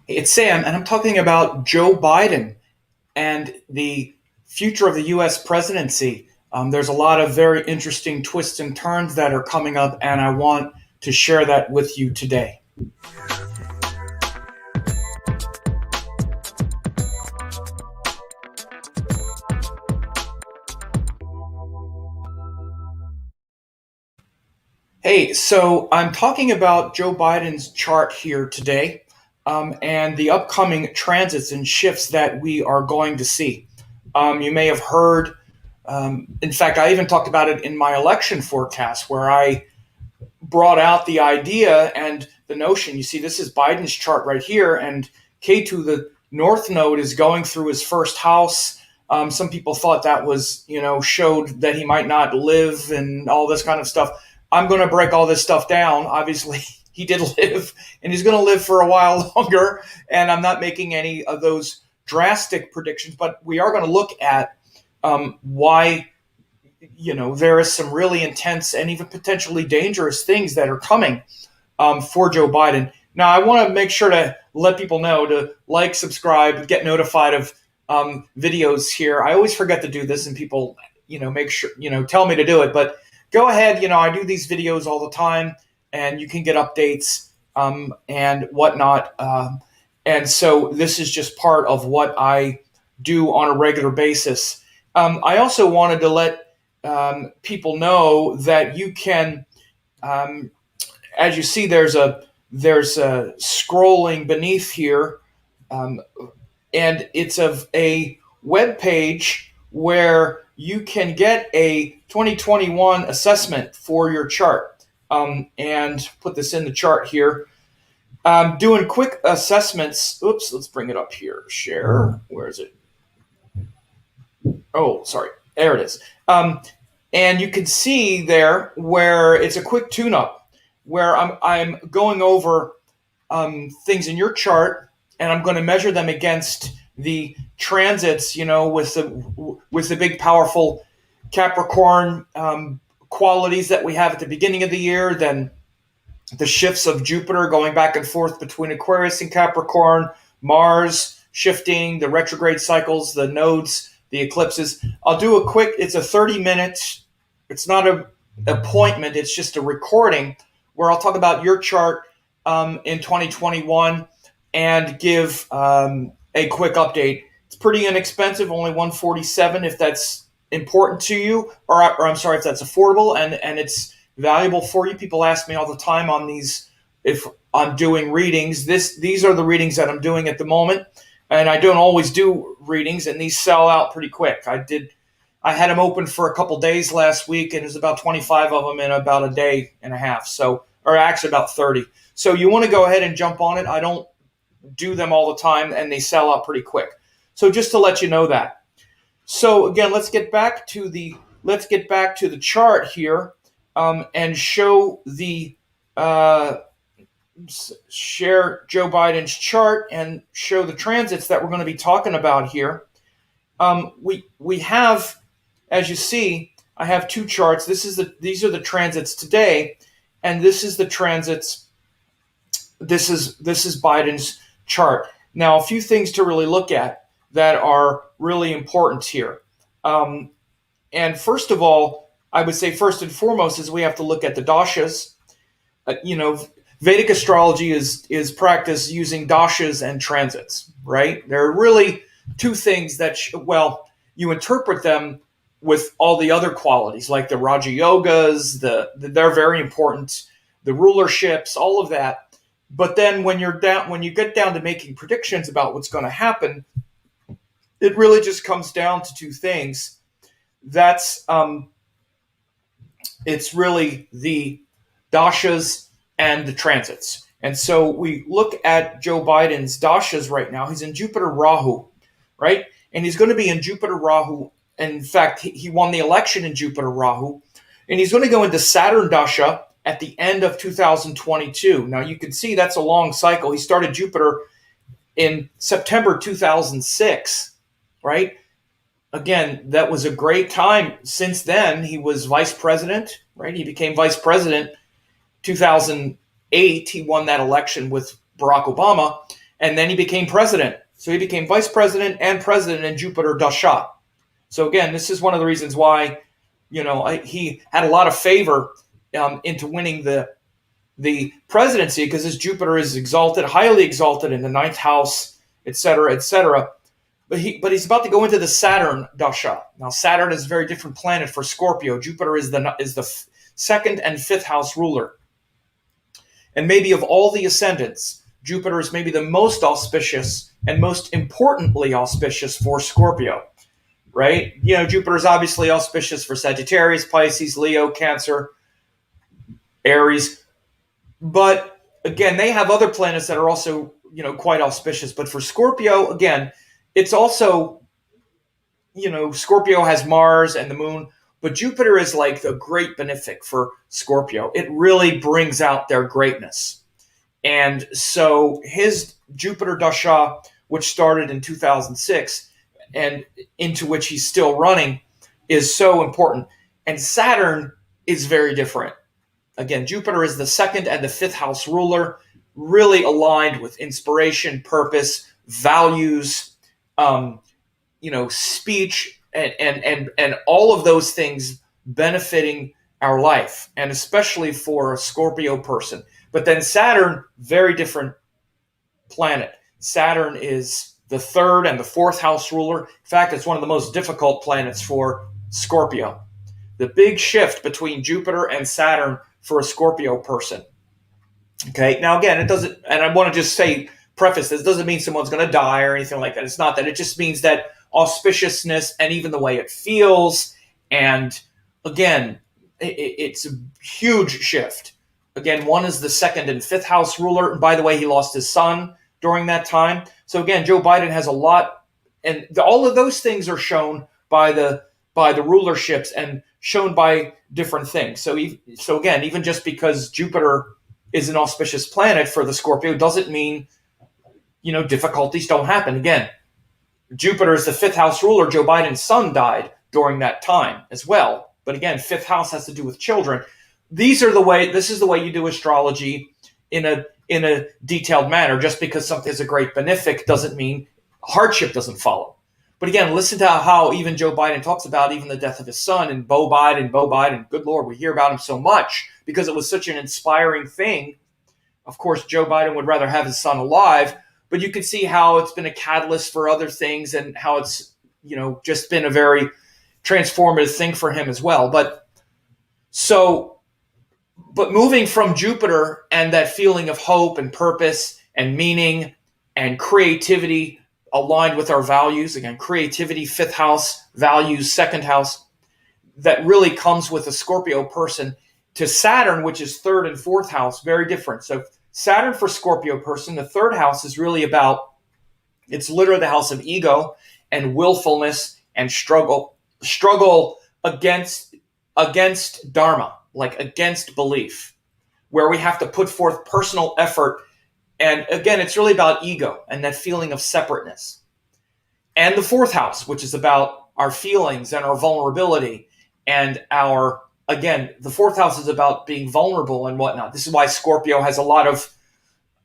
It's Sam, and I'm talking about Joe Biden and the future of the U.S. presidency. There's a lot of very interesting twists and turns that are coming up, and I want to share that with you today. Hey, so I'm talking about Joe Biden's chart here today, and the upcoming transits and shifts that we are going to see. You may have heard, in fact, I even talked about it in my election forecast, where I brought out the idea and the notion. You see, this is Biden's chart right here, and K2, the North Node, is going through his first house. Some people thought that was, showed that he might not live and all this kind of stuff. I'm going to break all this stuff down. Obviously, he did live, and he's going to live for a while longer. And I'm not making any of those drastic predictions, but we are going to look at why there is some really intense and even potentially dangerous things that are coming for Joe Biden. Now, I want to make sure to let people know to like, subscribe, get notified of videos here. I always forget to do this, and people, make sure, tell me to do it. But go ahead. I do these videos all the time, and you can get updates and whatnot. And so this is just part of what I do on a regular basis. I also wanted to let people know that you can, as you see, there's a scrolling beneath here, and it's of a web page where you can get a 2021 assessment for your chart, and put this in the chart here. Doing quick assessments. Oops, let's bring it up here. Share. Where is it? Oh, sorry. There it is. And you can see there where it's a quick tune-up, where I'm going over things in your chart, and I'm going to measure them against the transits, with the big, powerful Capricorn qualities that we have at the beginning of the year, then the shifts of Jupiter going back and forth between Aquarius and Capricorn, Mars shifting, the retrograde cycles, the nodes, the eclipses. I'll do it's a 30-minute, it's not an appointment, it's just a recording where I'll talk about your chart in 2021 and give a quick update. It's pretty inexpensive, only $147 if that's important to you, or I'm sorry, if that's affordable and it's valuable for you. People ask me all the time on these, if I'm doing readings. These are the readings that I'm doing at the moment. And I don't always do readings, and these sell out pretty quick. I had them open for a couple days last week, and there's about 25 of them in about a day and a half. So, or actually about 30. So you want to go ahead and jump on it. I don't do them all the time, and they sell out pretty quick. So just to let you know that. So again, let's get back to the chart here, and show the share Joe Biden's chart and show the transits that we're going to be talking about here. We have, as you see, I have two charts. These are the transits today, and this is the transits. This is Biden's chart. Now, a few things to really look at that are really important here. And first of all, I would say first and foremost is we have to look at the dashas. Vedic astrology is practiced using dashas and transits, right? There are really two things that, you interpret them with all the other qualities, like the Raja Yogas, they're very important, the rulerships, all of that. But then when you get down to making predictions about what's going to happen, it really just comes down to two things. That's it's really the dashas and the transits. And so we look at Joe Biden's dashas right now. He's in Jupiter Rahu, right? And he's going to be in Jupiter Rahu. In fact, he won the election in Jupiter Rahu. And he's going to go into Saturn dasha at the end of 2022. Now you can see that's a long cycle. He started Jupiter in September 2006, right? Again, that was a great time. Since then, he was vice president, right? He became vice president 2008. He won that election with Barack Obama. And then he became president. So he became vice president and president in Jupiter Dasha. So again, this is one of the reasons why, he had a lot of favor into winning the presidency, because his Jupiter is exalted, highly exalted in the ninth house, etc., etc. But he's about to go into the Saturn Dasha. Now Saturn is a very different planet for Scorpio. Jupiter is the second and fifth house ruler. And maybe of all the ascendants, Jupiter is maybe the most auspicious and most importantly auspicious for Scorpio, right? Jupiter is obviously auspicious for Sagittarius, Pisces, Leo, Cancer, Aries. But again, they have other planets that are also, quite auspicious. But for Scorpio, again, it's also, Scorpio has Mars and the moon, but Jupiter is like the great benefic for Scorpio. It really brings out their greatness. And so his Jupiter Dasha, which started in 2006 and into which he's still running, is so important. And Saturn is very different. Again, Jupiter is the second and the fifth house ruler, really aligned with inspiration, purpose, values, speech, and all of those things benefiting our life, and especially for a Scorpio person. But then Saturn, very different planet. Saturn is the third and the fourth house ruler. In fact, it's one of the most difficult planets for Scorpio. The big shift between Jupiter and Saturn for a Scorpio person. Okay, now again, it doesn't, and I want to just preface this, doesn't mean someone's going to die or anything like that. It's not that. It just means that auspiciousness and even the way it feels. And again, it's a huge shift. Again, one is the second and fifth house ruler. And by the way, he lost his son during that time. So again, Joe Biden has a lot, and all of those things are shown by the rulerships and shown by different things. So again, even just because Jupiter is an auspicious planet for the Scorpio doesn't mean, difficulties don't happen. Again, Jupiter is the fifth house ruler. Joe Biden's son died during that time as well. But again, fifth house has to do with children. This is the way you do astrology in a detailed manner. Just because something is a great benefic doesn't mean hardship doesn't follow. But again, listen to how even Joe Biden talks about even the death of his son and Beau Biden. Good Lord, we hear about him so much because it was such an inspiring thing. Of course, Joe Biden would rather have his son alive, but you can see how it's been a catalyst for other things and how it's, just been a very transformative thing for him as well. But moving from Jupiter and that feeling of hope and purpose and meaning and creativity aligned with our values, again, creativity, fifth house, values, second house, that really comes with a Scorpio person, to Saturn, which is third and fourth house, very different. So Saturn for Scorpio person, the third house is really it's literally the house of ego and willfulness and struggle against dharma, like against belief, where we have to put forth personal effort. And again, it's really about ego and that feeling of separateness. And the fourth house, which is about our feelings and our vulnerability and the fourth house is about being vulnerable and whatnot. This is why Scorpio has a lot of,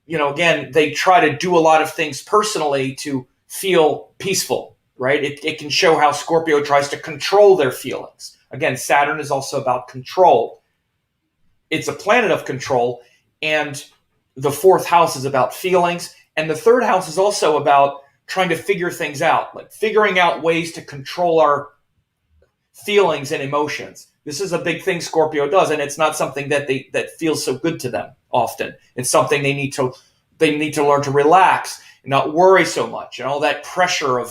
again, they try to do a lot of things personally to feel peaceful, right? It can show how Scorpio tries to control their feelings. Again, Saturn is also about control. It's a planet of control, and the fourth house is about feelings, and the third house is also about trying to figure things out, like figuring out ways to control our feelings and emotions. This is a big thing Scorpio does, and it's not something that feels so good to them often. It's something they need to learn to relax and not worry so much, and all that pressure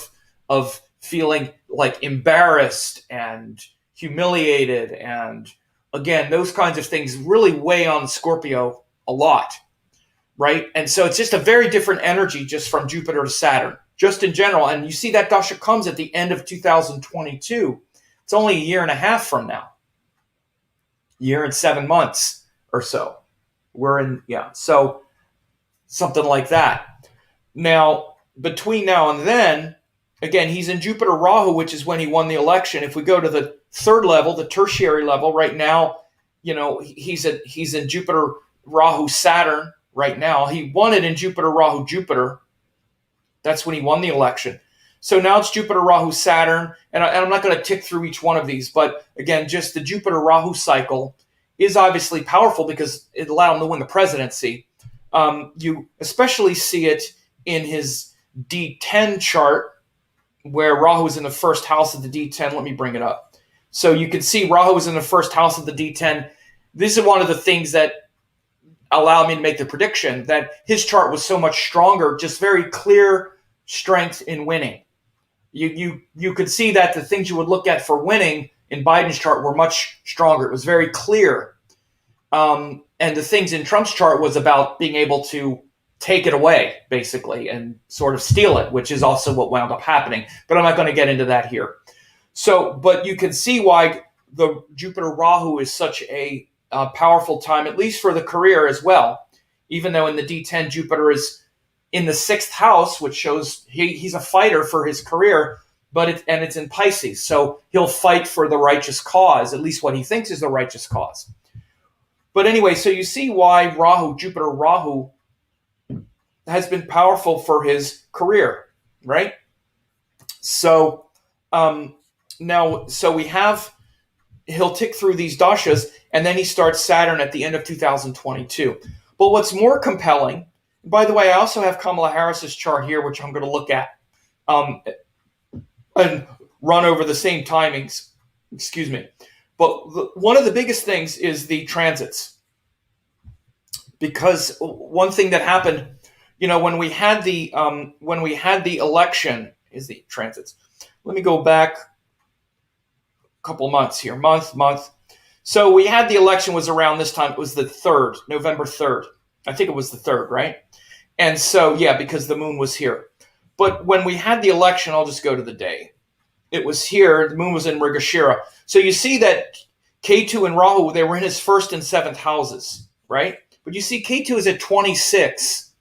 of feeling like embarrassed and humiliated, and again, those kinds of things really weigh on Scorpio a lot. Right? And so it's just a very different energy just from Jupiter to Saturn, just in general. And you see that Dasha comes at the end of 2022. It's only a year and a half from now. Year and 7 months or so. So something like that. Now, between now and then, again, he's in Jupiter Rahu, which is when he won the election. If we go to the third level, the tertiary level, right now, he's in Jupiter Rahu Saturn. Right now, he won it in Jupiter, Rahu, Jupiter, That's when he won the election. So now it's Jupiter, Rahu, Saturn, and I'm not going to tick through each one of these, but again, just the Jupiter Rahu cycle is obviously powerful because it allowed him to win the presidency. You especially see it in his D10 chart, where Rahu is in the first house of the D10. Let me bring it up. So you can see Rahu is in the first house of the D10. This is one of the things that allowed me to make the prediction that his chart was so much stronger, just very clear strength in winning. You could see that the things you would look at for winning in Biden's chart were much stronger. It was very clear. And the things in Trump's chart was about being able to take it away, basically, and sort of steal it, which is also what wound up happening. But I'm not going to get into that here. So, but you can see why the Jupiter Rahu is such a powerful time, at least for the career as well. Even though in the D10 Jupiter is in the sixth house, which shows he's a fighter for his career, but it's in Pisces, so he'll fight for the righteous cause, at least what he thinks is the righteous cause. But anyway, so you see why Jupiter Rahu, has been powerful for his career, right? So so he'll tick through these dashas, and then he starts Saturn at the end of 2022. But what's more compelling, by the way, I also have Kamala Harris's chart here, which I'm going to look at and run over the same timings. Excuse me. But one of the biggest things is the transits, because one thing that happened, when we had the election, is the transits. Let me go back a couple months here, month. So we had the election was around this time. It was the 3rd, November 3rd. I think it was the 3rd, right? And so, yeah, because the moon was here. But when we had the election, I'll just go to the day. It was here. The moon was in Mrigashira. So you see that Ketu and Rahu, they were in his 1st and 7th houses, right? But you see Ketu is at 26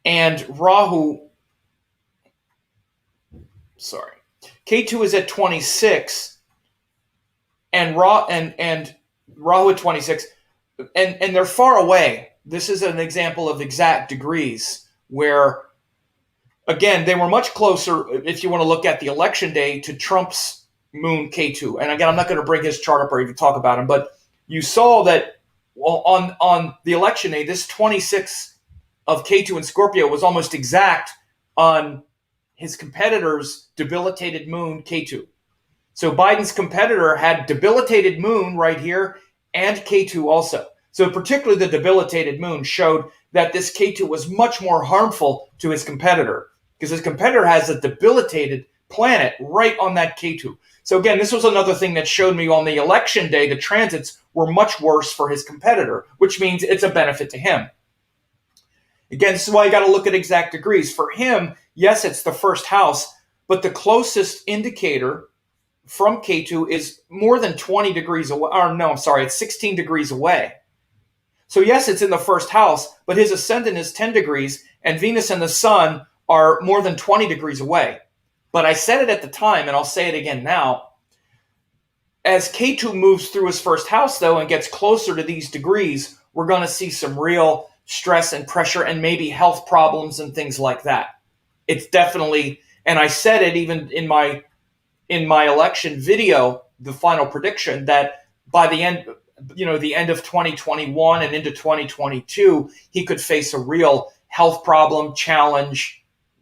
and Rahu, Ketu is at 26 and Rahu at 26, and they're far away. This is an example of exact degrees where, again, they were much closer, if you want to look at the election day, to Trump's moon Ketu. And again, I'm not going to bring his chart up or even talk about him, but you saw that on the election day, this 26 of Ketu in Scorpio was almost exact on his competitor's debilitated moon Ketu. So Biden's competitor had debilitated moon right here and Ketu also. So particularly the debilitated moon showed that this Ketu was much more harmful to his competitor, because his competitor has a debilitated planet right on that Ketu. So again, this was another thing that showed me on the election day, the transits were much worse for his competitor, which means it's a benefit to him. Again, this is why you got to look at exact degrees. For him, yes, it's the 1st house, but the closest indicator from Ketu is more than 20 degrees away. Or no, I'm sorry, it's 16 degrees away. So yes, it's in the 1st house, but his ascendant is 10 degrees, and Venus and the Sun are more than 20 degrees away. But I said it at the time, and I'll say it again now. As Ketu moves through his 1st house, though, and gets closer to these degrees, we're going to see some real stress and pressure and maybe health problems and things like that. It's definitely, and I said it even in my election video, the final prediction, that by the end of 2021 and into 2022, he could face a real health problem, challenge,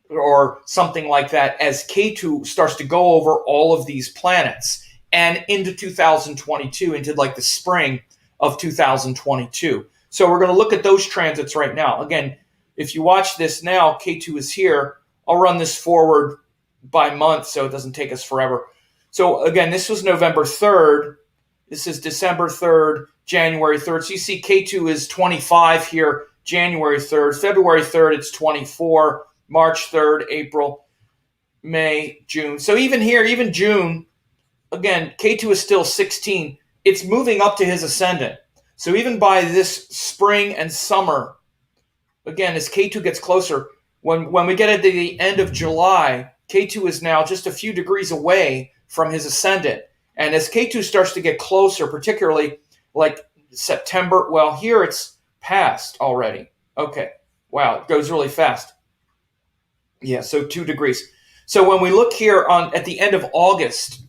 or something like that as Ketu starts to go over all of these planets and into 2022, into like the spring of 2022. So we're going to look at those transits right now. Again, if you watch this now, Ketu is here. I'll run this forward by month so it doesn't take us forever. So again, this was November 3rd. This is December 3rd, January 3rd. So you see Ketu is 25 here, January 3rd. February 3rd, it's 24. March 3rd, April, May, June. So even here, even June, again, Ketu is still 16. It's moving up to his ascendant. So even by this spring and summer, again, as Ketu gets closer, when we get at the end of July, Ketu is now just a few degrees away from his ascendant. And as Ketu starts to get closer, particularly like September, well, here it's past already. Okay, wow, it goes really fast. Yeah, so 2 degrees. So when we look here on at the end of August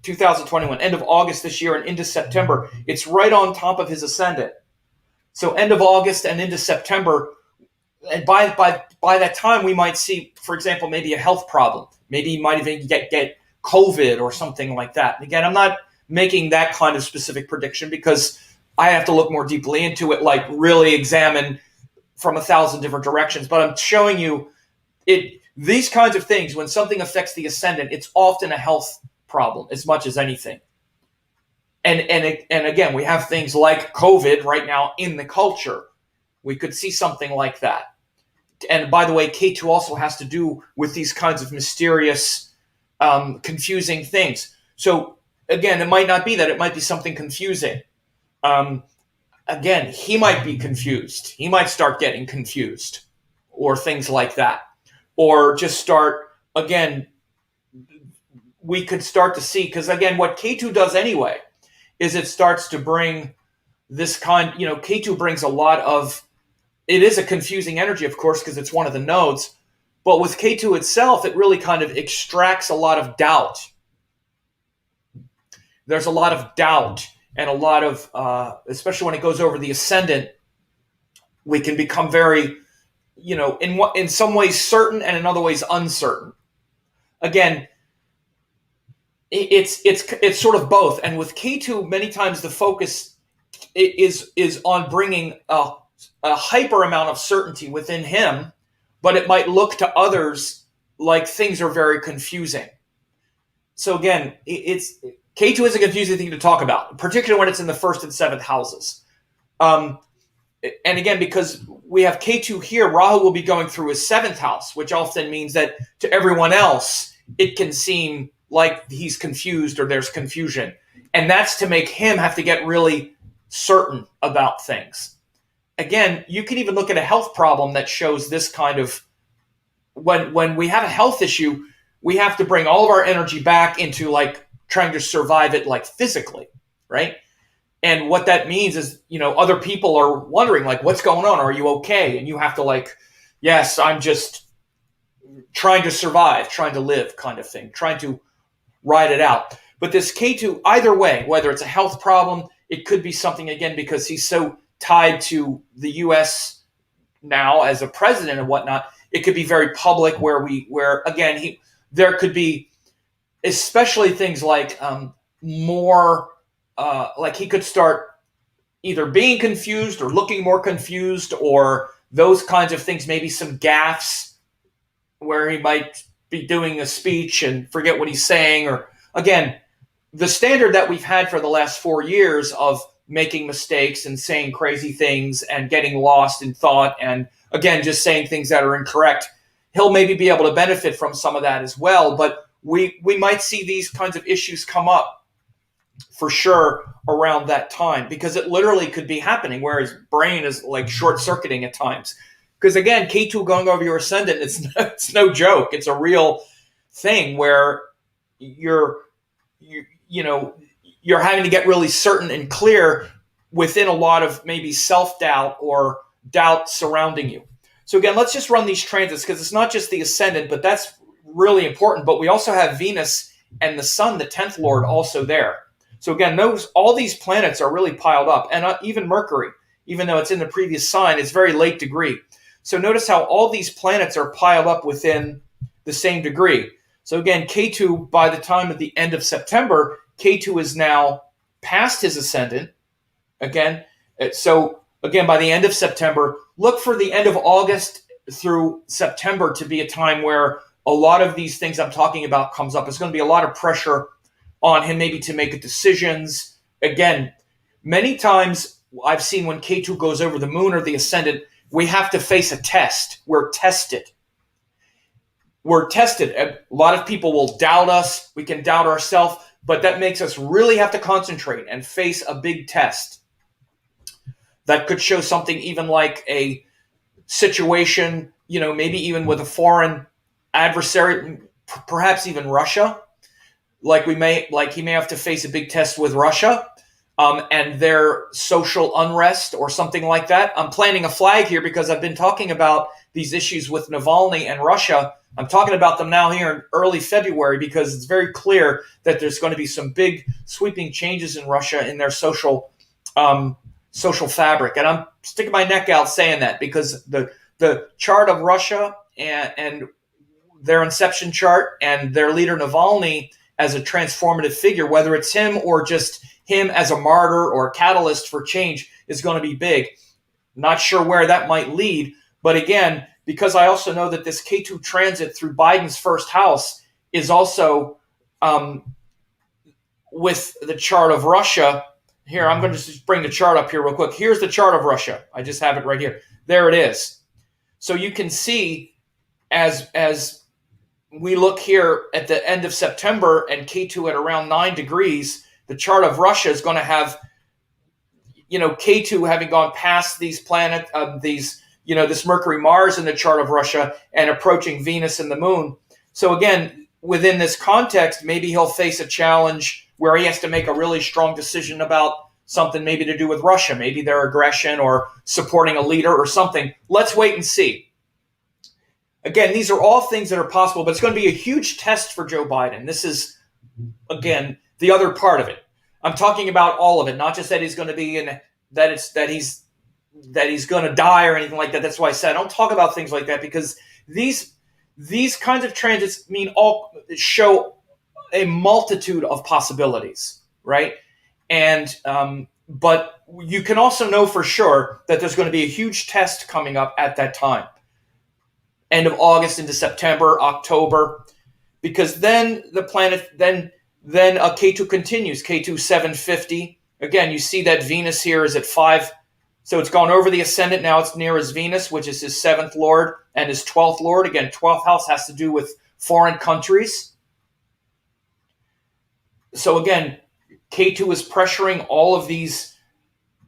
2021, end of August this year and into September, it's right on top of his ascendant. So end of August and into September, and by that time we might see, for example, maybe a health problem. Maybe you might even get COVID or something like that. Again, I'm not making that kind of specific prediction because I have to look more deeply into it, like really examine from 1,000 different directions. But I'm showing you it. These kinds of things, when something affects the ascendant, it's often a health problem as much as anything. And again, we have things like COVID right now in the culture. We could see something like that. And by the way, K2 also has to do with these kinds of mysterious, confusing things. So again, it might not be that. It might be something confusing. Um, Again, he might be confused. He might start getting confused or things like that. Or just start, again, we could start to see, because again, what K2 does anyway is it starts to bring this kind, K2 brings a lot of, it is a confusing energy, of course, because it's one of the nodes. But with K2 itself, it really kind of extracts a lot of doubt. There's a lot of doubt and a lot of, especially when it goes over the ascendant, we can become very, in some ways certain and in other ways uncertain. Again, it's sort of both. And with K2, many times the focus is on bringing a hyper amount of certainty within him, but it might look to others like things are very confusing. So again, K2 is a confusing thing to talk about, particularly when it's in the first and seventh houses. And again, because we have K2 here, Rahu will be going through his seventh house, which often means that to everyone else, it can seem like he's confused or there's confusion. And that's to make him have to get really certain about things. Again, you can even look at a health problem that shows this kind of, when we have a health issue, we have to bring all of our energy back into like trying to survive it like physically, right? And what that means is, other people are wondering like, what's going on? Are you okay? And you have to like, yes, I'm just trying to survive, trying to live kind of thing, trying to ride it out. But this K2, either way, whether it's a health problem, it could be something, again, because he's so tied to the U.S. now as a president and whatnot, it could be very public where again, there could be, especially things like more, like he could start either being confused or looking more confused or those kinds of things, maybe some gaffes where he might be doing a speech and forget what he's saying. Or again, the standard that we've had for the last 4 years of making mistakes and saying crazy things and getting lost in thought and again, just saying things that are incorrect, he'll maybe be able to benefit from some of that as well. But we might see these kinds of issues come up for sure around that time, because it literally could be happening where his brain is like short-circuiting at times. Because again, K2 going over your ascendant, it's no joke. It's a real thing where you're having to get really certain and clear within a lot of maybe self-doubt or doubt surrounding you. So again, let's just run these transits, because it's not just the ascendant, but that's really important. But we also have Venus and the Sun, the 10th Lord, also there. So again, all these planets are really piled up, and even Mercury, even though it's in the previous sign, it's very late degree. So notice how all these planets are piled up within the same degree. So again, K2, by the time of the end of September, K2 is now past his ascendant. Again, so again, by the end of September, look for the end of August through September to be a time where a lot of these things I'm talking about comes up. There's going to be a lot of pressure on him maybe to make decisions. Again, many times I've seen when K2 goes over the moon or the ascendant, we have to face a test. We're tested. A lot of people will doubt us. We can doubt ourselves, but that makes us really have to concentrate and face a big test. That could show something even like a situation, maybe even with a foreign adversary, perhaps even Russia. He may have to face a big test with Russia and their social unrest or something like that. I'm planting a flag here because I've been talking about these issues with Navalny and Russia. I'm talking about them now here in early February because it's very clear that there's going to be some big sweeping changes in Russia in their social fabric. And I'm sticking my neck out saying that because the chart of Russia and their inception chart and their leader Navalny as a transformative figure, whether it's him or just him as a martyr or a catalyst for change, is going to be big. Not sure where that might lead. But again, because I also know that this K2 transit through Biden's first house is also with the chart of Russia. Here, I'm going to just bring the chart up here real quick. Here's the chart of Russia. I just have it right here. There it is. So you can see as we look here at the end of September and K2 at around 9 degrees, the chart of Russia is going to have, K2 having gone past these planets, this Mercury, Mars in the chart of Russia and approaching Venus and the moon. So again, within this context, maybe he'll face a challenge where he has to make a really strong decision about something maybe to do with Russia, maybe their aggression or supporting a leader or something. Let's wait and see. Again, these are all things that are possible, but it's going to be a huge test for Joe Biden. This is, again, the other part of it. I'm talking about all of it, not just that he's going to be in that he's going to die or anything like that. That's why I said I don't talk about things like that because these kinds of transits show a multitude of possibilities, right? And but you can also know for sure that there's going to be a huge test coming up at that time. End of August into September, October, because then the planet, then K2 continues, K2 750. Again, you see that Venus here is at 5. So it's gone over the ascendant. Now it's near his Venus, which is his 7th lord and his 12th lord. Again, 12th house has to do with foreign countries. So again, K2 is pressuring all of these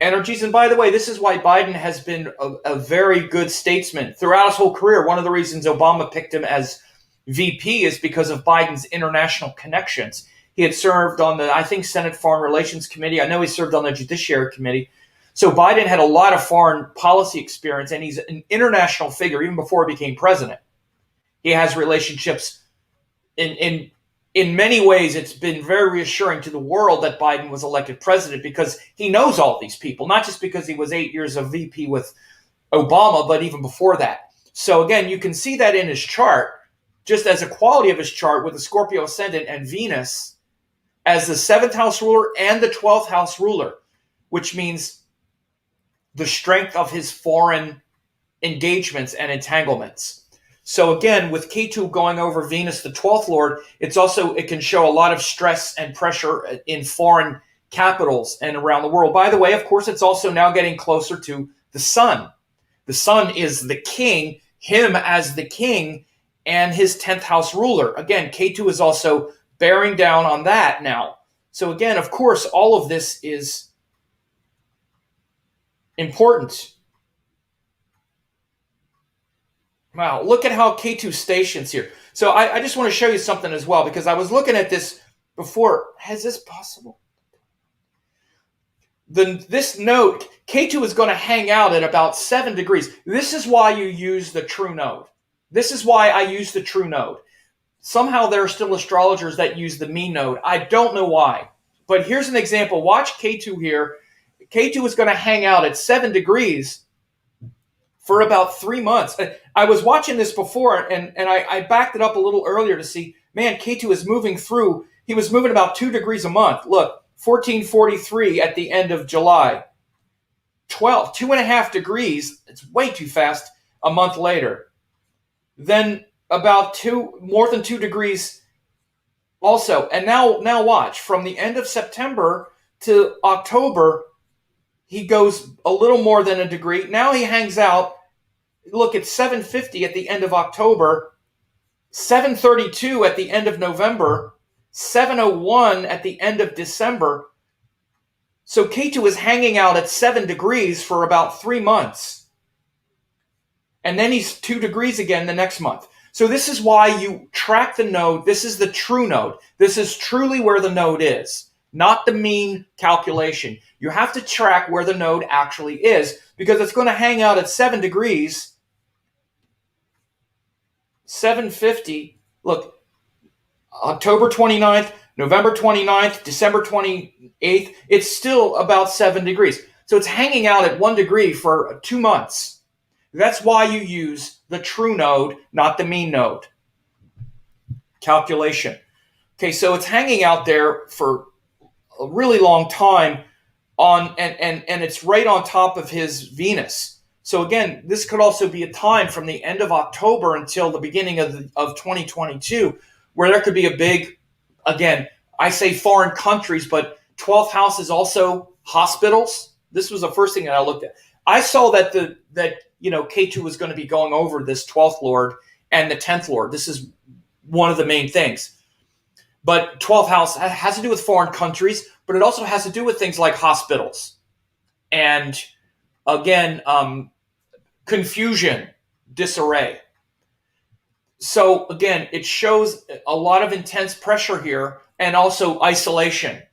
energies. And by the way, this is why Biden has been a very good statesman throughout his whole career. One of the reasons Obama picked him as VP is because of Biden's international connections. He had served on the, I think, Senate Foreign Relations Committee. I know he served on the Judiciary Committee. So Biden had a lot of foreign policy experience, and he's an international figure even before he became president. He has relationships in many ways. It's been very reassuring to the world that Biden was elected president because he knows all these people, not just because he was 8 years of VP with Obama, but even before that. So again, you can see that in his chart, just as a quality of his chart with the Scorpio ascendant and Venus as the 7th house ruler and the 12th house ruler, which means the strength of his foreign engagements and entanglements. So again, with K2 going over Venus, the 12th lord, it can show a lot of stress and pressure in foreign capitals and around the world. By the way, of course, it's also now getting closer to the sun. The sun is the king, him as the king, and his 10th house ruler. Again, K2 is also bearing down on that now. So again, of course, all of this is important. Wow, look at how K2 stations here. So I just want to show you something as well, because I was looking at this before. Is this possible? This node, K2 is going to hang out at about 7 degrees. This is why you use the true node. This is why I use the true node. Somehow there are still astrologers that use the mean node. I don't know why. But here's an example. Watch K2 here. K2 is going to hang out at 7 degrees for about 3 months. I was watching this before, and I backed it up a little earlier to see, man, K2 is moving through. He was moving about 2 degrees a month. Look, 1443 at the end of July. 2.5 degrees, it's way too fast, a month later. Then about more than 2 degrees also. And now watch, from the end of September to October, he goes a little more than a degree. Now he hangs out. Look, it's 750 at the end of October, 732 at the end of November, 701 at the end of December. So K2 is hanging out at 7 degrees for about 3 months. And then he's 2 degrees again the next month. So this is why you track the node. This is the true node. This is truly where the node is, not the mean calculation. You have to track where the node actually is, because it's going to hang out at 7 degrees 750. Look, October 29th, November 29th, December 28th, it's still about 7 degrees. So it's hanging out at 1 degree for 2 months. That's why you use the true node, not the mean node. Calculation. Okay, so it's hanging out there for a really long time and it's right on top of his Venus. So again, this could also be a time from the end of October until the beginning of 2022 where there could be a big, again, I say foreign countries, but 12th house is also hospitals. This was the first thing that I looked at. I saw that Ketu was going to be going over this 12th lord and the 10th lord. This is one of the main things. But 12th house has to do with foreign countries, but it also has to do with things like hospitals. And again, confusion, disarray. So again, it shows a lot of intense pressure here and also isolation.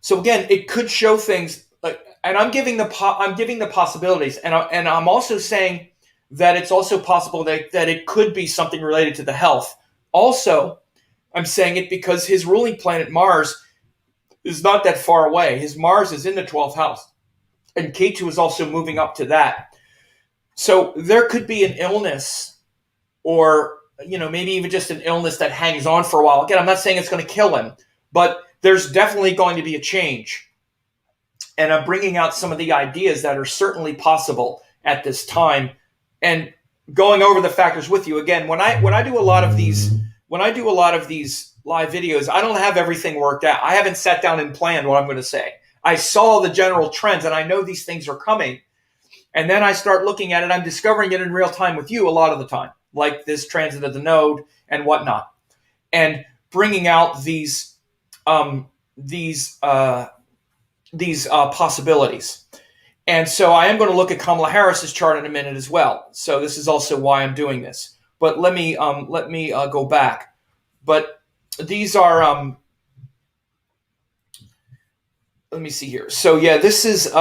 So again, it could show things, and I'm giving the possibilities, and I'm also saying that it's also possible that it could be something related to the health. Also, I'm saying it because his ruling planet Mars is not that far away. His Mars is in the 12th house, and Ketu is also moving up to that. So there could be an illness, or maybe even just an illness that hangs on for a while. Again, I'm not saying it's going to kill him, but there's definitely going to be a change. And I'm bringing out some of the ideas that are certainly possible at this time, and going over the factors with you. Again, when I do a lot of these live videos, I don't have everything worked out. I haven't sat down and planned what I'm going to say. I saw the general trends, and I know these things are coming. And then I start looking at it. I'm discovering it in real time with you a lot of the time, like this transit of the node and whatnot, and bringing out these possibilities. And so I am going to look at Kamala Harris's chart in a minute as well. So this is also why I'm doing this. But let me go back. But these are let me see here. So yeah, this is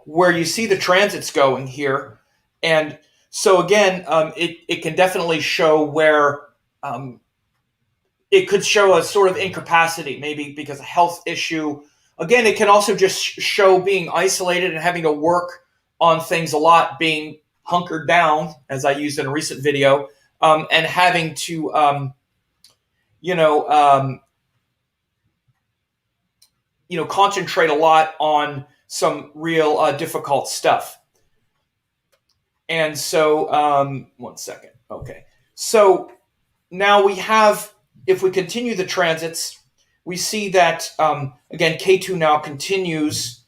where you see the transits going here. And so again, it can definitely show where it could show a sort of incapacity, maybe because of a health issue. Again, it can also just show being isolated and having to work on things a lot, being hunkered down, as I used in a recent video, and having to, concentrate a lot on some real difficult stuff. And so, one second. Okay. So now we have, if we continue the transits, we see that, again, Ketu now continues,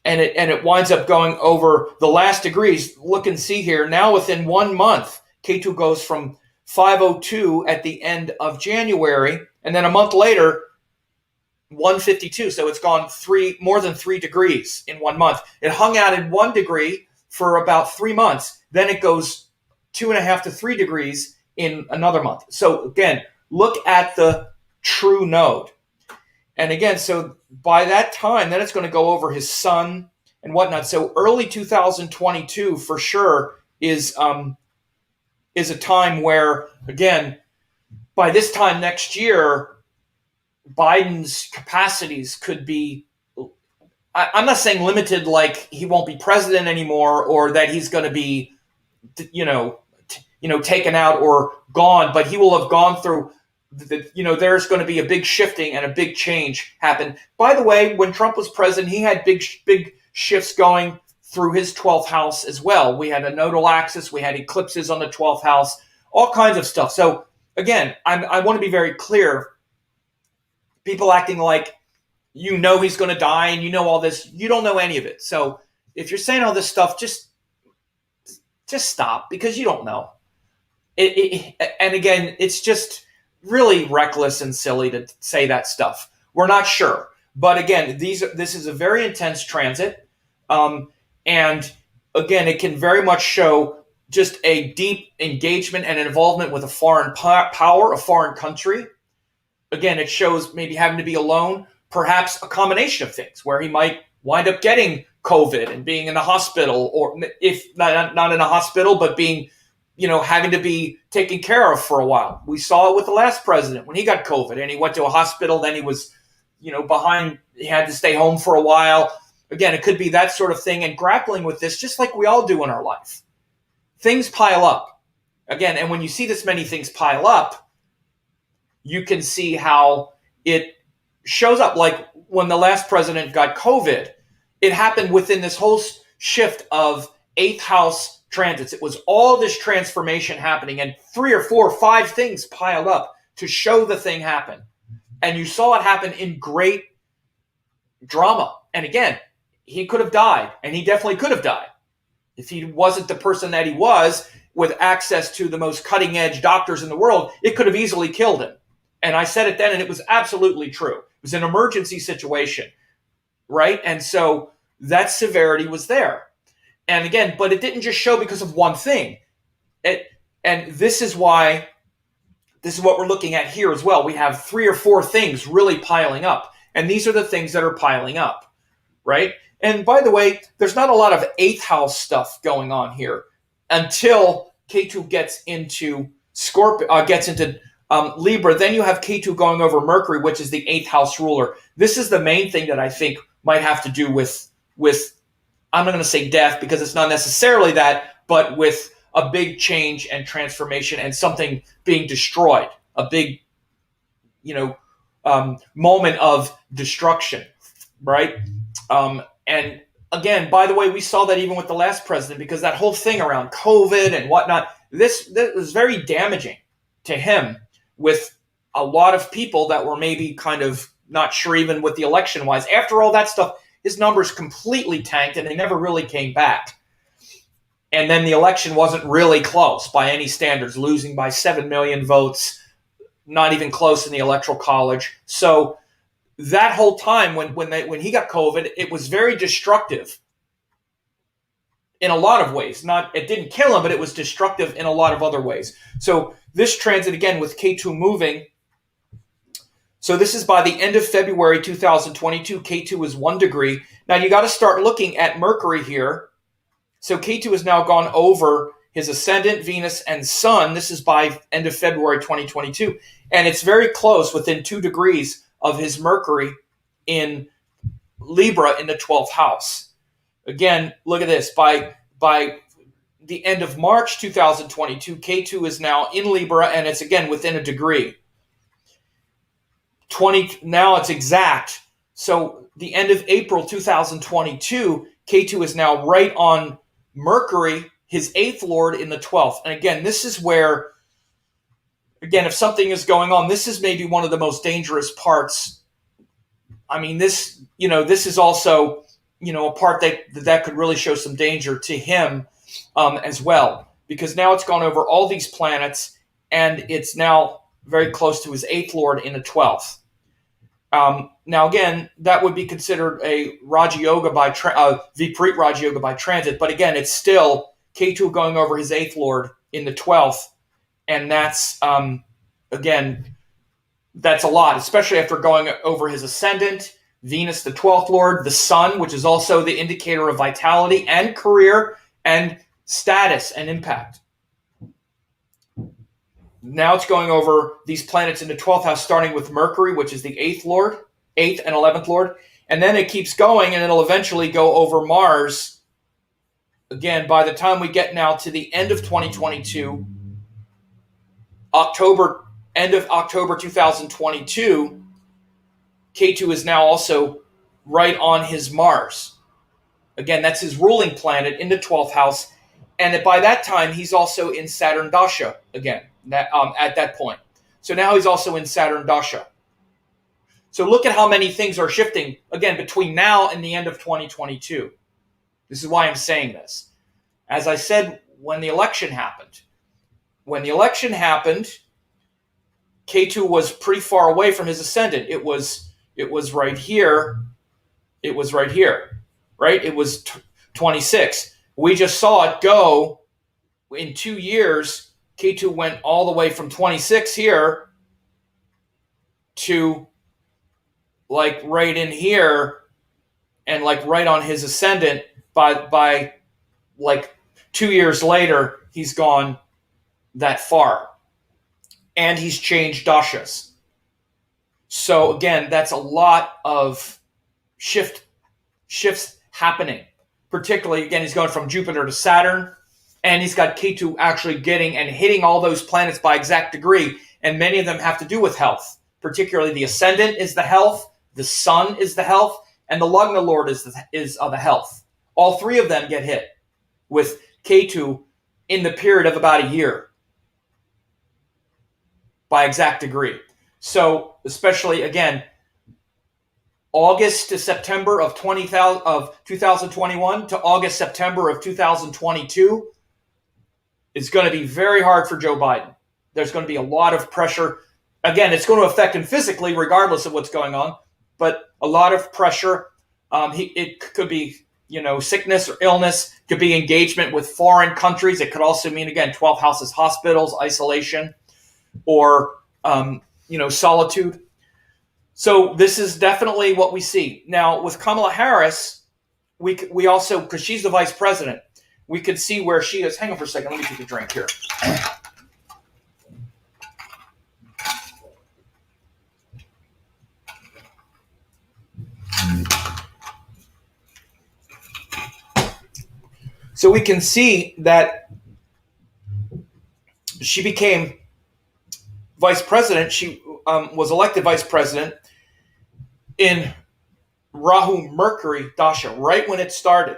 and it winds up going over the last degrees. Look and see here. Now within 1 month, Ketu goes from 502 at the end of January, and then a month later, 152. So it's gone more than 3 degrees in 1 month. It hung out at 1 degree for about 3 months. Then it goes 2.5 to 3 degrees in another month. So again, look at the true node. And again, so by that time, then it's going to go over his sun and whatnot. So early 2022 for sure is a time where, again, by this time next year, Biden's capacities could be, I'm not saying limited, like he won't be president anymore or that he's going to be, taken out or gone, but he will have gone through there's going to be a big shifting and a big change happen. By the way, when Trump was president, he had big shifts going through his 12th house as well. We had a nodal axis. We had eclipses on the 12th house, all kinds of stuff. So again, I want to be very clear. People acting like he's going to die and all this. You don't know any of it. So if you're saying all this stuff, just stop, because you don't know. And again, it's just really reckless and silly to say that stuff. We're not sure. But again, this is a very intense transit. And again, it can very much show just a deep engagement and involvement with a foreign power, a foreign country. Again, it shows maybe having to be alone, perhaps a combination of things where he might wind up getting COVID and being in the hospital, or if not in a hospital, but being, having to be taken care of for a while. We saw it with the last president when he got COVID and he went to a hospital. Then he was, behind. He had to stay home for a while. Again, it could be that sort of thing, and grappling with this, just like we all do in our life. Things pile up. Again, and when you see this many things pile up, you can see how it shows up. Like when the last president got COVID, it happened within this whole shift of 8th house transits. It was all this transformation happening, and 3 or 4 or 5 things piled up to show the thing happen. And you saw it happen in great drama. And again, he could have died, and he definitely could have died. If he wasn't the person that he was, with access to the most cutting-edge doctors in the world, it could have easily killed him. And I said it then, and it was absolutely true. It was an emergency situation, right? And so that severity was there. And again, but it didn't just show because of one thing. And this is what we're looking at here as well. We have 3 or 4 things really piling up. And these are the things that are piling up, right? And by the way, there's not a lot of 8th house stuff going on here until Ketu gets into Libra. Then you have Ketu going over Mercury, which is the 8th house ruler. This is the main thing that I think might have to do with I'm not going to say death because it's not necessarily that, but with a big change and transformation and something being destroyed, a big, moment of destruction, right? And again, by the way, we saw that even with the last president, because that whole thing around COVID and whatnot, this was very damaging to him, with a lot of people that were maybe kind of not sure even with the election wise. After all that stuff, his numbers completely tanked and they never really came back. And then the election wasn't really close by any standards, losing by 7 million votes, not even close in the Electoral College. So that whole time when he got COVID, it was very destructive in a lot of ways. It didn't kill him, but it was destructive in a lot of other ways. So this transit, again, with Ketu moving, so this is by the end of February 2022. Ketu is 1 degree. Now you got to start looking at Mercury here. So Ketu has now gone over his ascendant, Venus, and Sun. This is by end of February 2022. And it's very close, within 2 degrees of his Mercury in Libra in the 12th house. Again, look at this. By the end of March 2022, Ketu is now in Libra, and it's again within a degree. Now it's exact. So the end of April 2022, Ketu is now right on Mercury, his 8th lord, in the 12th. And again, this is where, again, if something is going on, this is maybe one of the most dangerous parts. I mean, this is also, a part that could really show some danger to him as well, because now it's gone over all these planets, and it's now very close to his 8th lord in the 12th. Now, again, that would be considered a Raja Yoga Viparit Raja Yoga by transit, but again, it's still Ketu going over his 8th lord in the 12th, and that's, again, that's a lot, especially after going over his ascendant, Venus, the 12th lord, the Sun, which is also the indicator of vitality and career and status and impact. Now it's going over these planets in the 12th house, starting with Mercury, which is the 8th lord, 8th and 11th lord. And then it keeps going, and it'll eventually go over Mars. Again, by the time we get now to the end of 2022, end of October 2022, Ketu is now also right on his Mars. Again, that's his ruling planet in the 12th house. And by that time, he's also in Saturn Dasha again, at that point. So now he's also in Saturn Dasha. So look at how many things are shifting, again, between now and the end of 2022. This is why I'm saying this. As I said, when the election happened, Ketu was pretty far away from his ascendant. It was right here. It was right here, right? It was 26. We just saw it go in 2 years. Ketu went all the way from 26 here to like right in here and like right on his ascendant, by like 2 years later, he's gone that far, and he's changed dashas. So again, that's a lot of shifts happening. Particularly, again, he's going from Jupiter to Saturn, and he's got Ketu actually getting and hitting all those planets by exact degree, and many of them have to do with health. Particularly, the ascendant is the health, the sun is the health, and the Lugna Lord is the health. All three of them get hit with Ketu in the period of about a year by exact degree. So, especially again, August to September of 2021 to August, September of 2022 is going to be very hard for Joe Biden. There's going to be a lot of pressure. Again, it's going to affect him physically, regardless of what's going on, but a lot of pressure. It could be, sickness or illness. It could be engagement with foreign countries. It could also mean, again, 12th houses, hospitals, isolation, or, solitude. So this is definitely what we see. Now, with Kamala Harris, we also, because she's the vice president, we could see where she is. Hang on for a second. Let me take a drink here. So we can see that she became vice president. She was elected vice president in Rahu Mercury Dasha, right when it started.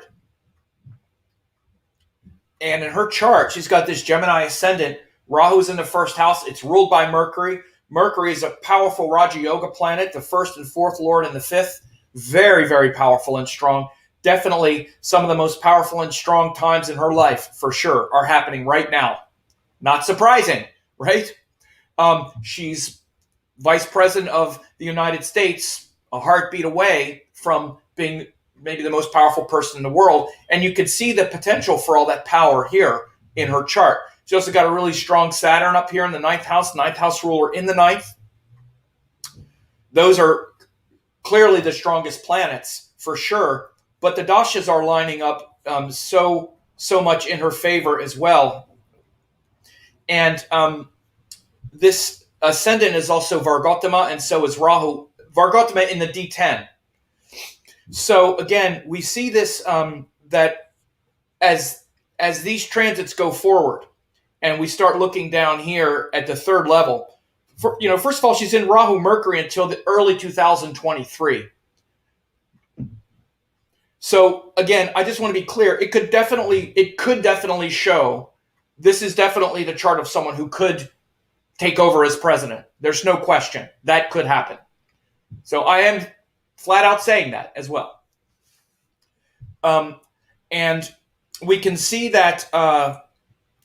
And in her chart, she's got this Gemini ascendant. Rahu's in the first house. It's ruled by Mercury. Mercury is a powerful Raja Yoga planet, the first and fourth lord and the fifth. Very, very powerful and strong. Definitely some of the most powerful and strong times in her life, for sure, are happening right now. Not surprising, right? She's vice president of the United States, a heartbeat away from being maybe the most powerful person in the world. And you can see the potential for all that power here in her chart. She also got a really strong Saturn up here in the ninth house ruler in the ninth. Those are clearly the strongest planets for sure, but the dashas are lining up so much in her favor as well. And this ascendant is also Vargotama, and so is Rahu. Vargotama in the D10. So again, we see this that as these transits go forward, and we start looking down here at the third level. First of all, she's in Rahu Mercury until the early 2023. So again, I just want to be clear. It could definitely show. This is definitely the chart of someone who could take over as president. There's no question that could happen. So I am flat out saying that as well. And we can see that,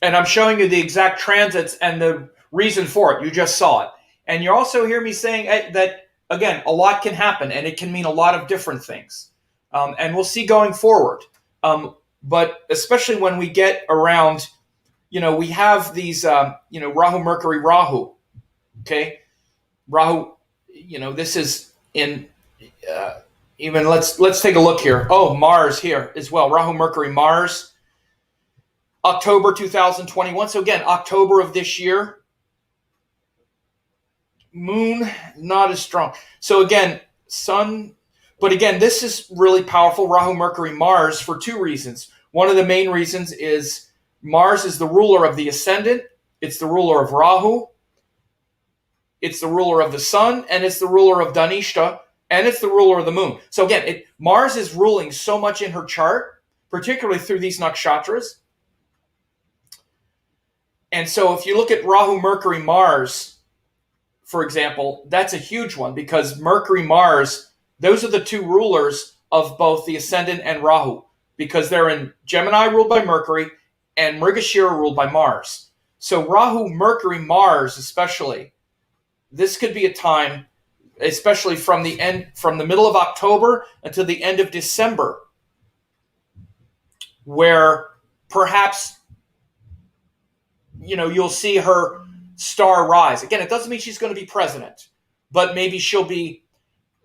and I'm showing you the exact transits and the reason for it. You just saw it. And you also hear me saying that, again, a lot can happen, and it can mean a lot of different things. And we'll see going forward. But especially when we get around, we have these, Rahu, Mercury, Rahu. Okay? Rahu, this is in... even let's take a look here. Oh, Mars here as well. Rahu, Mercury, Mars. October 2021. So again, October of this year. Moon, not as strong. So again, Sun. But again, this is really powerful. Rahu, Mercury, Mars for two reasons. One of the main reasons is Mars is the ruler of the ascendant. It's the ruler of Rahu. It's the ruler of the Sun. And it's the ruler of Dhanishta. And it's the ruler of the moon. So again, Mars is ruling so much in her chart, particularly through these nakshatras. And so if you look at Rahu, Mercury, Mars, for example, that's a huge one because Mercury, Mars, those are the two rulers of both the ascendant and Rahu because they're in Gemini ruled by Mercury and Mrigashira ruled by Mars. So Rahu, Mercury, Mars especially, this could be a time, especially from the middle of October until the end of December, where perhaps, you'll see her star rise. Again, it doesn't mean she's going to be president, but maybe she'll be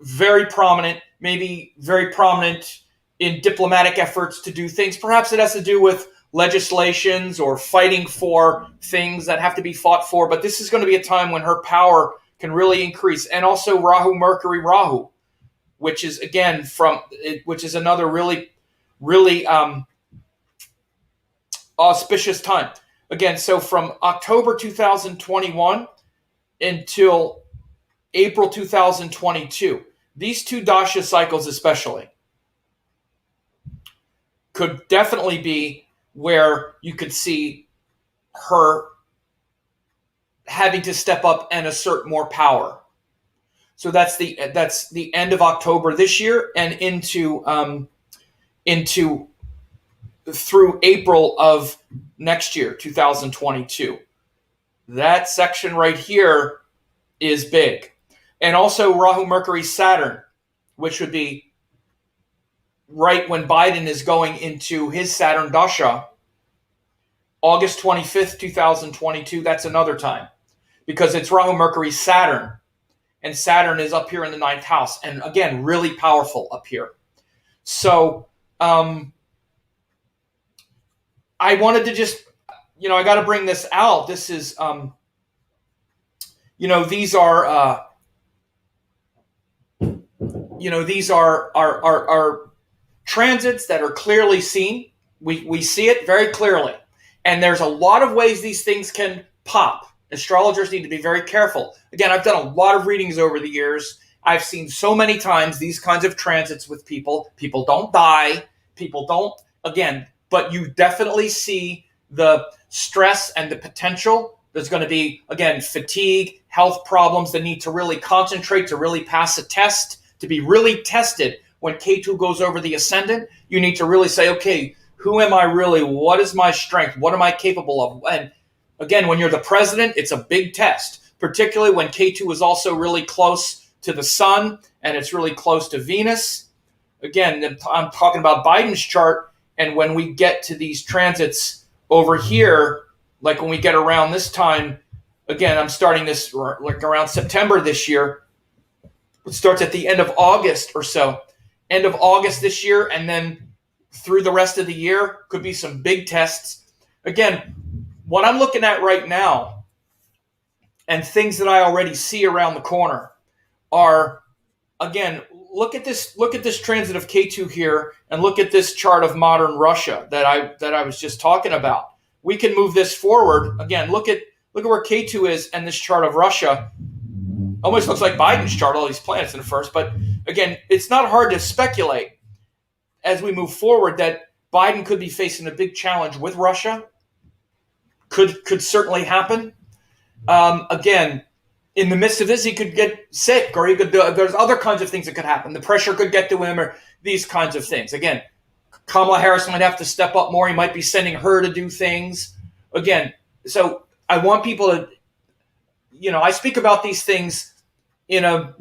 very prominent maybe very prominent in diplomatic efforts to do things. Perhaps it has to do with legislations or fighting for things that have to be fought for. But this is going to be a time when her power can really increase. And also Rahu, Mercury, Rahu, which is again which is another really, really auspicious time. Again, so from October 2021 until April 2022, these two dasha cycles especially could definitely be where you could see her having to step up and assert more power. So that's the end of October this year and into through April of next year, 2022. That section right here is big. And also Rahu, Mercury, Saturn, which would be right when Biden is going into his Saturn Dasha, August 25th, 2022. That's another time because it's Rahu, Mercury, Saturn. And Saturn is up here in the 9th house. And again, really powerful up here. So I wanted to just, I got to bring this out. This is, these are, these are transits that are clearly seen. We see it very clearly. And there's a lot of ways these things can pop. Astrologers need to be very careful. Again, I've done a lot of readings over the years. I've seen so many times these kinds of transits with people. People don't die. People don't, again, but you definitely see the stress and the potential. There's going to be, again, fatigue, health problems, the need to really concentrate, to really pass a test, to be really tested. When Ketu goes over the ascendant, you need to really say, okay, who am I really? What is my strength? What am I capable of? And again, when you're the president, it's a big test, particularly when Ketu is also really close to the sun and it's really close to Venus. Again, I'm talking about Biden's chart, and when we get to these transits over here, like when we get around this time, again, I'm starting this like around September this year. It starts at the end of August or so. End of August this year, and then through the rest of the year could be some big tests. Again, what I'm looking at right now and things that I already see around the corner are, again, look at this transit of Ketu here and look at this chart of modern Russia that I was just talking about. We can move this forward. Again, look at where Ketu is and this chart of Russia. Almost looks like Biden's chart, all these planets in the first. But again, it's not hard to speculate as we move forward that Biden could be facing a big challenge with Russia. Could certainly happen. Again, in the midst of this, he could get sick, or there's other kinds of things that could happen. The pressure could get to him, or these kinds of things. Again, Kamala Harris might have to step up more. He might be sending her to do things. Again, so I want people to, I speak about these things in a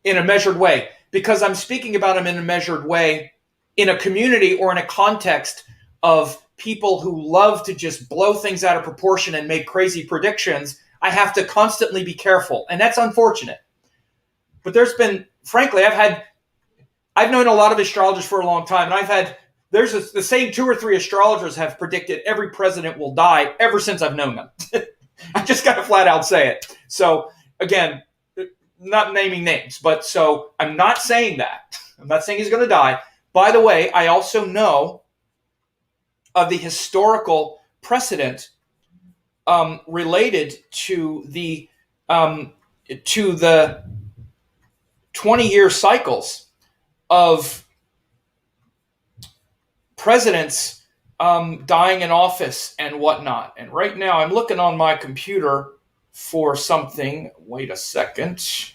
measured way because I'm speaking about them in a measured way in a community or in a context of people who love to just blow things out of proportion and make crazy predictions. I have to constantly be careful, and that's unfortunate. But there's been, frankly, I've known a lot of astrologers for a long time, and the same 2 or 3 astrologers have predicted every president will die ever since I've known them. I just got to flat out say it. So again, not naming names, but so I'm not saying that. I'm not saying he's going to die. By the way, I also know of the historical precedent related to the 20-year cycles of presidents dying in office and whatnot. And right now I'm looking on my computer for something. Wait a second.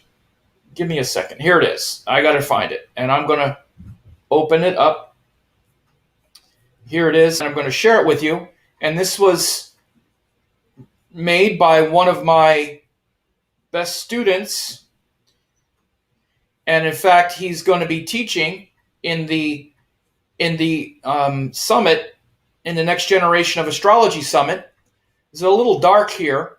Give me a second. Here it is. I got to find it. And I'm going to open it up. Here it is. And I'm going to share it with you. And this was made by one of my best students. And in fact, he's going to be teaching in the summit, in the Next Generation of Astrology Summit. It's a little dark here.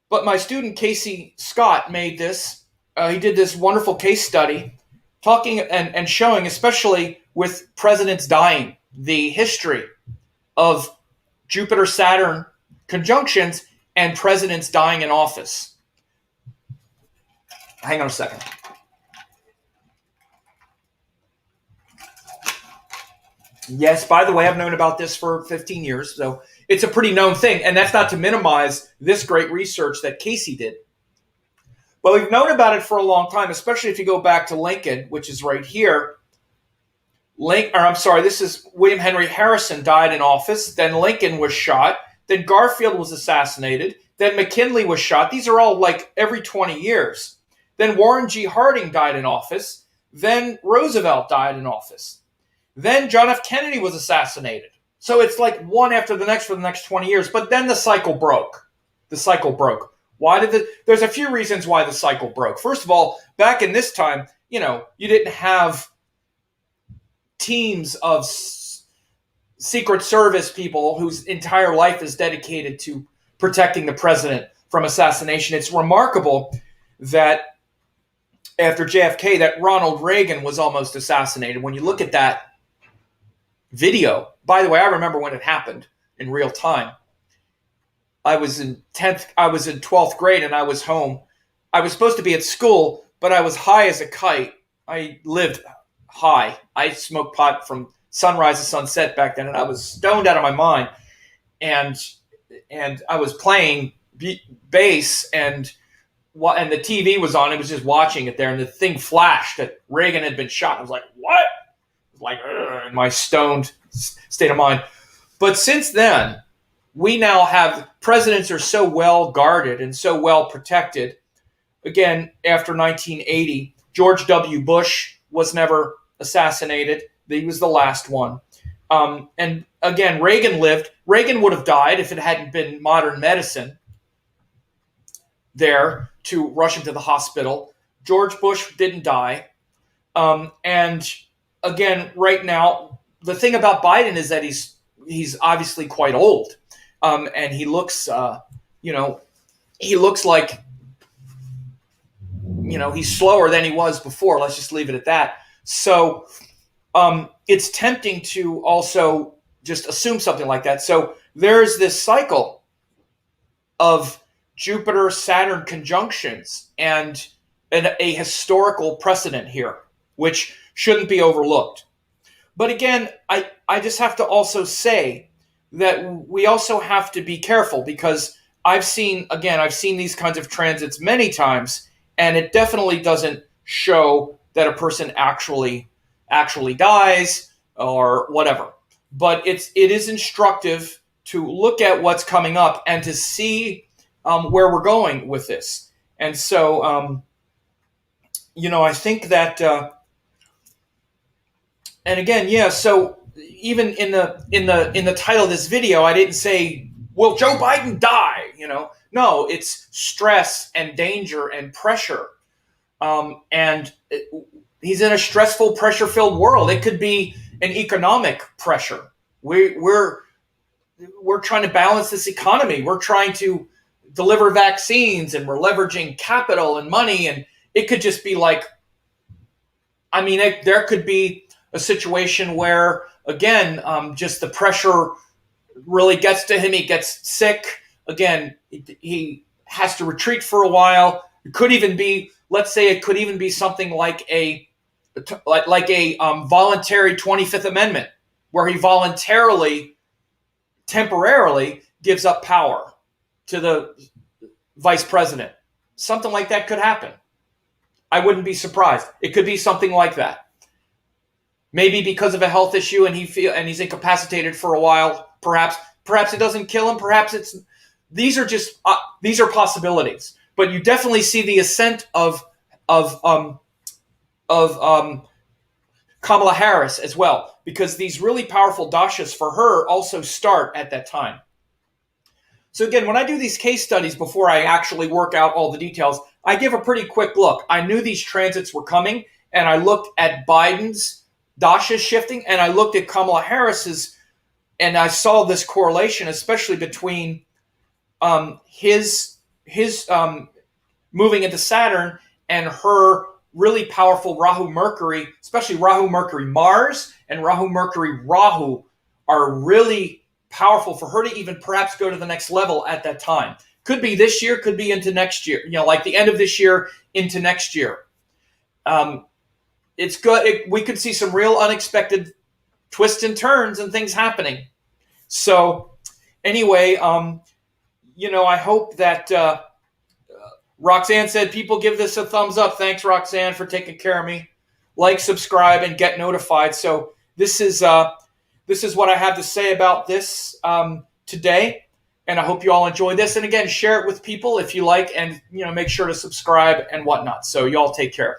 But my student, Casey Scott, made this. He did this wonderful case study talking and showing, especially with presidents dying, the history of Jupiter-Saturn conjunctions and presidents dying in office. Hang on a second. Yes, by the way, I've known about this for 15 years, so it's a pretty known thing. And that's not to minimize this great research that Casey did. But we've known about it for a long time, especially if you go back to Lincoln, which is right here. This is William Henry Harrison died in office. Then Lincoln was shot. Then Garfield was assassinated. Then McKinley was shot. These are all like every 20 years. Then Warren G. Harding died in office. Then Roosevelt died in office. Then John F. Kennedy was assassinated. So it's like one after the next for the next 20 years. But then the cycle broke. There's a few reasons why the cycle broke. First of all, back in this time, you didn't have teams of Secret Service people whose entire life is dedicated to protecting the president from assassination. It's remarkable that after JFK, that Ronald Reagan was almost assassinated. When you look at that video, by the way, I remember when it happened in real time. I was in 12th grade and I was home. I was supposed to be at school, but I was high as a kite. I lived high. I smoked pot from sunrise to sunset back then, and I was stoned out of my mind. And I was playing bass, and the TV was on. I was just watching it there, and the thing flashed that Reagan had been shot. I was like, what? It was like, in my stoned state of mind. But since then, we now have presidents are so well guarded and so well protected. Again, after 1980, George W. Bush was never assassinated. He was the last one. And again, Reagan lived. Reagan would have died if it hadn't been modern medicine there to rush him to the hospital. George Bush didn't die. And again, right now, the thing about Biden is that he's obviously quite old. And he looks, he looks like, he's slower than he was before. Let's just leave it at that. So it's tempting to also just assume something like that. So there's this cycle of Jupiter-Saturn conjunctions and a historical precedent here, which shouldn't be overlooked. But again, I just have to also say that we also have to be careful, because I've seen these kinds of transits many times, and it definitely doesn't show that a person actually dies or whatever. But it is instructive to look at what's coming up and to see where we're going with this. And so, I think that, and again, so even in the title of this video, I didn't say, will Joe Biden die? No, it's stress and danger and pressure. And he's in a stressful, pressure-filled world. It could be an economic pressure. We're trying to balance this economy. We're trying to deliver vaccines, and we're leveraging capital and money. And it could just be like, there could be a situation where, again, just the pressure really gets to him. He gets sick. Again, he has to retreat for a while. It could even be, let's say, something like a voluntary 25th Amendment, where he voluntarily, temporarily gives up power to the vice president. Something like that could happen. I wouldn't be surprised. It could be something like that. Maybe because of a health issue and he's incapacitated for a while. Perhaps it doesn't kill him. Perhaps these are possibilities. But you definitely see the ascent of Kamala Harris as well, because these really powerful dashas for her also start at that time. So again, when I do these case studies before I actually work out all the details, I give a pretty quick look. I knew these transits were coming, and I looked at Biden's dasha shifting, and I looked at Kamala Harris's, and I saw this correlation, especially between his moving into Saturn and her really powerful Rahu Mercury, especially Rahu Mercury Mars and Rahu Mercury Rahu, are really powerful for her to even perhaps go to the next level at that time. Could be this year, could be into next year, like the end of this year into next year. It's good. We could see some real unexpected twists and turns and things happening. So anyway, I hope that Roxanne said people give this a thumbs up. Thanks, Roxanne, for taking care of me. Like, subscribe, and get notified. So this is what I have to say about this today, and I hope you all enjoy this. And again, share it with people if you like, and make sure to subscribe and whatnot. So you all take care.